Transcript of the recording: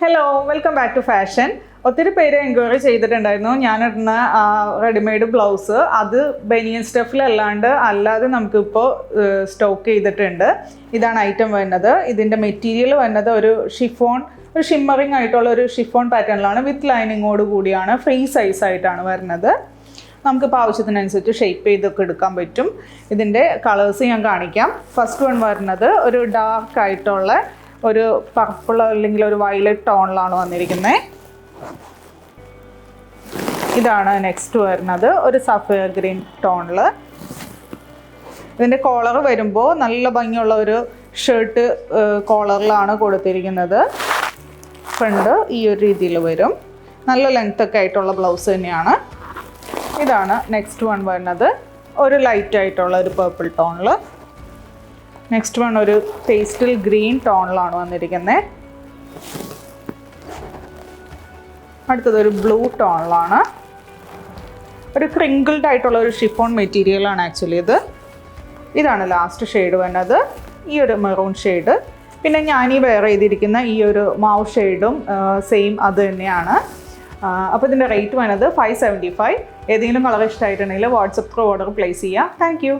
Hello, welcome back to fashion. ഒത്തിരി പേര് enquiry ചെയ്തിട്ടുണ്ടായിരുന്നു ഞാനിടുന്ന റെഡിമെയ്ഡ് ബ്ലൗസ്. അത് ബനിയൻ സ്റ്റഫിലല്ലാതെ നമുക്കിപ്പോൾ സ്റ്റോക്ക് ചെയ്തിട്ടുണ്ട്. ഇതാണ് ഐറ്റം വരുന്നത്. ഇതിൻ്റെ മെറ്റീരിയൽ വരുന്നത് ഒരു ഷിമ്മറിങ് ആയിട്ടുള്ള ഒരു ഷിഫോൺ പാറ്റേണിലാണ്, വിത്ത് ലൈനിങ്ങോട് കൂടിയാണ്. ഫ്രീ സൈസ് ആയിട്ടാണ് വരുന്നത്. നമുക്കിപ്പോൾ ആവശ്യത്തിനനുസരിച്ച് ഷേപ്പ് ചെയ്തൊക്കെ എടുക്കാൻ പറ്റും. ഇതിൻ്റെ കളേഴ്സ് ഞാൻ കാണിക്കാം. ഫസ്റ്റ് വൺ വരുന്നത് ഒരു ഡാർക്ക് ആയിട്ടുള്ള ഒരു പർപ്പിൾ അല്ലെങ്കിൽ ഒരു വയലറ്റ് ടോണിലാണ് വന്നിരിക്കുന്നത്. ഇതാണ് നെക്സ്റ്റ് വരുന്നത്, ഒരു സഫയർ ഗ്രീൻ ടോണിൽ. ഇതിൻ്റെ കോളർ വരുമ്പോൾ നല്ല ഭംഗിയുള്ള ഒരു ഷർട്ട് കോളറിലാണ് കൊടുത്തിരിക്കുന്നത്. ഫ്രണ്ട് ഈ ഒരു രീതിയിൽ വരും. നല്ല ലെങ്ത് ഒക്കെ ആയിട്ടുള്ള ബ്ലൗസ് തന്നെയാണ്. ഇതാണ് നെക്സ്റ്റ് വൺ വരുന്നത്, ഒരു ലൈറ്റ് ആയിട്ടുള്ള ഒരു പേർപ്പിൾ ടോണിൽ. നെക്സ്റ്റ് വൺ ഒരു പേസ്റ്റൽ ഗ്രീൻ ടോണിലാണ് വന്നിരിക്കുന്നത്. അടുത്തതൊരു ബ്ലൂ ടോണിലാണ്. ഒരു ക്രിങ്കിൾഡ് ആയിട്ടുള്ള ഒരു ഷിഫോൺ മെറ്റീരിയലാണ് ആക്ച്വലി ഇത്. ഇതാണ് ലാസ്റ്റ് ഷെയ്ഡ് വരുന്നത്, ഈ ഒരു മെറൂൺ ഷെയ്ഡ്. പിന്നെ ഞാൻ ഈ വെയർ ചെയ്തിരിക്കുന്ന ഈ ഒരു മാവ് ഷെയ്ഡും സെയിം അത് തന്നെയാണ്. അപ്പോൾ ഇതിൻ്റെ റേറ്റ് വരുന്നത് 575. ഏതെങ്കിലും കളർ ഇഷ്ടമായിട്ടുണ്ടെങ്കിൽ വാട്സപ്പ് ത്രൂ ഓർഡർ പ്ലേസ് ചെയ്യാം. Thank you.